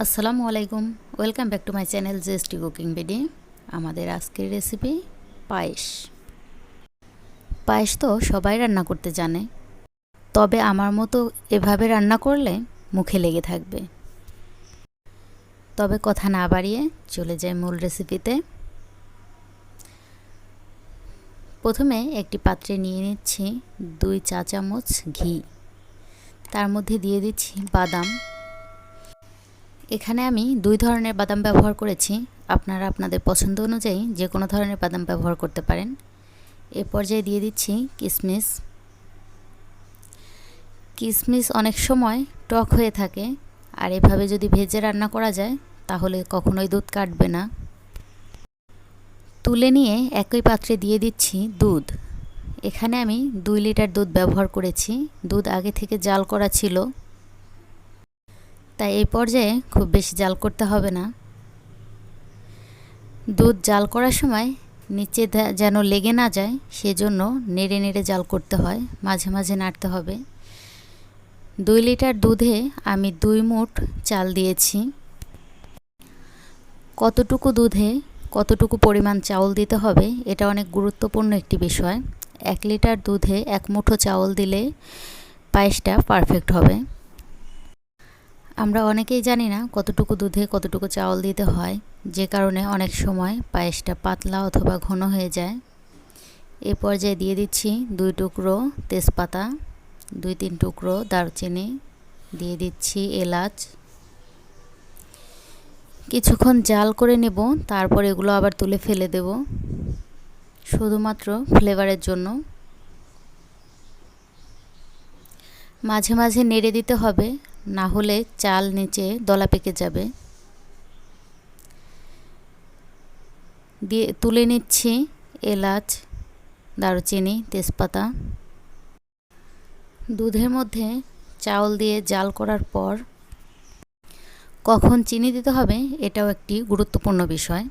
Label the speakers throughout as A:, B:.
A: আসসালামু আলাইকুম, welcome back to my channel zesty cooking video. আমাদের আজকের রেসিপি পায়েস। পায়েস তো সবাই রান্না করতে জানে, তবে আমার মতো এভাবে রান্না করলে মুখে লেগে থাকবে। তবে কথা না বাড়িয়ে চলে যায় মূল রেসিপিতে। প্রথমে একটি পাত্রে নিয়ে নিচ্ছি 2 চা চামচ ঘি। তার মধ্যে দিয়ে দিচ্ছি বাদাম। এখানে আমি 2 ধরনের বাদাম ব্যবহার করেছি, আপনারা আপনাদের পছন্দ অনুযায়ী যে কোনো ধরনের বাদাম ব্যবহার করতে পারেন। এ পর্যায়ে দিয়ে দিচ্ছি কিশমিশ। কিশমিশ অনেক সময় টক হয়ে থাকে, আর এভাবে যদি ভেজে রান্না করা যায় তাহলে কখনোই দুধ কাটবে না। তুলে নিয়ে একই পাত্রে দিয়ে দিচ্ছি দুধ। এখানে আমি 2 লিটার দুধ ব্যবহার করেছি। দুধ আগে থেকে জাল করা ছিল, তাই এই পর্যায়ে খুব বেশি জাল করতে হবে না। দুধ জাল করার সময় নিচে যেন লেগে না যায়, সেজন্য নেড়ে নেড়ে জাল করতে হয়, মাঝে মাঝে নাড়তে হবে। 2 লিটার দুধে আমি 2 মুঠ চাল দিয়েছি। কতটুকু দুধে কতটুকু পরিমাণ চাউল দিতে হবে এটা অনেক গুরুত্বপূর্ণ একটি বিষয়। 1 লিটার দুধে 1 মুঠো চাউল দিলে পায়েসটা পারফেক্ট হবে। আমরা অনেকেই জানি না কতটুকু দুধে কতটুকু চাউল দিতে হয়, যে কারণে অনেক সময় পায়েসটা পাতলা অথবা ঘন হয়ে যায়। এ পর্যায়ে দিয়ে দিচ্ছি 2 টুকরো তেজপাতা, 2-3 টুকরো দারচিনি, দিয়ে দিচ্ছি এলাচ। কিছুক্ষণ জাল করে নেব, তারপর এগুলো আবার তুলে ফেলে দেব, শুধুমাত্র ফ্লেভারের জন্য। মাঝে মাঝে নেড়ে দিতে হবে, না হলে চাল নিচে দলা পেকে যাবে। দিয়ে তুলে নিচ্ছি এলাচ, দারুচিনি, তেজপাতা। দুধের মধ্যে চাউল দিয়ে জাল করার পর কখন চিনি দিতে হবে এটাও একটি গুরুত্বপূর্ণ বিষয়।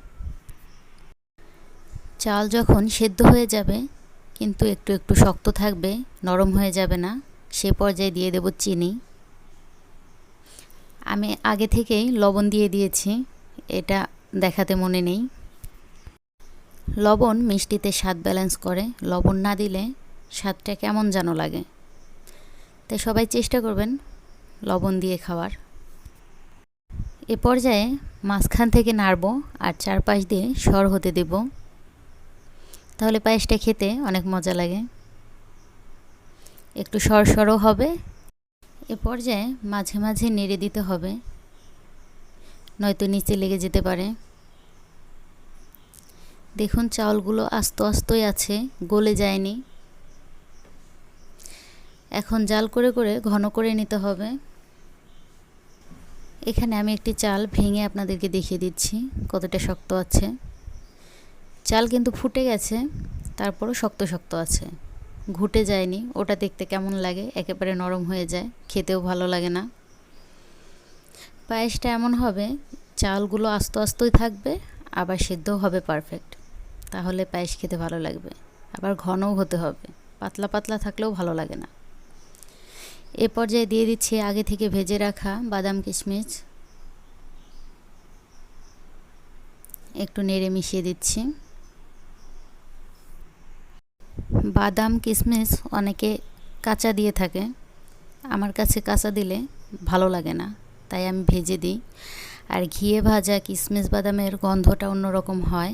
A: চাল যখন সেদ্ধ হয়ে যাবে কিন্তু একটু একটু শক্ত থাকবে, নরম হয়ে যাবে না, সে পর্যায়ে দিয়ে দেব চিনি। আমি আগে থেকেই লবণ দিয়ে দিয়েছি, এটা দেখাতে মনে নেই। লবণ মিষ্টিতে স্বাদ ব্যালেন্স করে, লবণ না দিলে স্বাদটা কেমন যেন লাগে। তাই সবাই চেষ্টা করবেন লবণ দিয়ে খাওয়ার। এ পর্যায়ে মাঝখান থেকে নাড়ব আর চারপাশ দিয়ে সর হতে দেব, তাহলে পায়েসটা খেতে অনেক মজা লাগে। একটু সরসরও হবে। এ পর্যায়ে মাঝে মাঝে নেড়ে দিতে হবে, নয়তো নিচে লেগে যেতে পারে। দেখুন চাউলগুলো আস্তে আস্তেই আছে, গলে যায়নি। এখন জাল করে করে ঘন করে নিতে হবে। এখানে আমি একটি চাল ভেঙে আপনাদেরকে দেখিয়ে দিচ্ছি কতটা শক্ত আছে। চাল কিন্তু ফুটে গেছে, তারপরও শক্ত শক্ত আছে, ঘুটে যায়নি। ওটা দেখতে কেমন লাগে, একেবারে নরম হয়ে যায়, খেতেও ভালো লাগে না। পায়েসটা এমন হবে চালগুলো আস্তে আস্তেই থাকবে, আবার সেদ্ধও হবে পারফেক্ট, তাহলে পায়েস খেতে ভালো লাগবে। আবার ঘনও হতে হবে, পাতলা পাতলা থাকলেও ভালো লাগে না। এ পর্যায়ে দিয়ে দিচ্ছি আগে থেকে ভেজে রাখা বাদাম কিশমিশ। একটু নেড়ে মিশিয়ে দিচ্ছি। বাদাম কিশমিশ অনেকে কাঁচা দিয়ে থাকে, আমার কাছে কাঁচা দিলে ভালো লাগে না, তাই আমি ভেজে দিই। আর ঘিয়ে ভাজা কিশমিশ বাদামের গন্ধটা অন্যরকম হয়,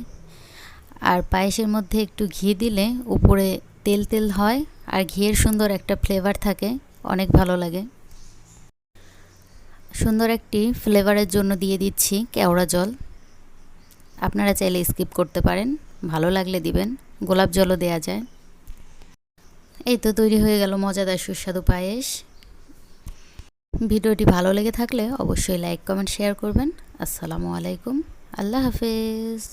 A: আর পায়েসের মধ্যে একটু ঘি দিলে উপরে তেল তেল হয়, আর ঘিয়ের সুন্দর একটা ফ্লেভার থাকে, অনেক ভালো লাগে। সুন্দর একটি ফ্লেভারের জন্য দিয়ে দিচ্ছি কেওড়া জল। আপনারা চাইলে স্কিপ করতে পারেন, ভালো লাগলে দিবেন, গোলাপ জলও দেওয়া যায়। এই তো তৈরি হয়ে গেল মজাদার সুস্বাদু পায়েস। ভিডিওটি ভালো লেগে থাকলে অবশ্যই লাইক কমেন্ট শেয়ার করবেন। আসসালামু আলাইকুম, আল্লাহ হাফেজ।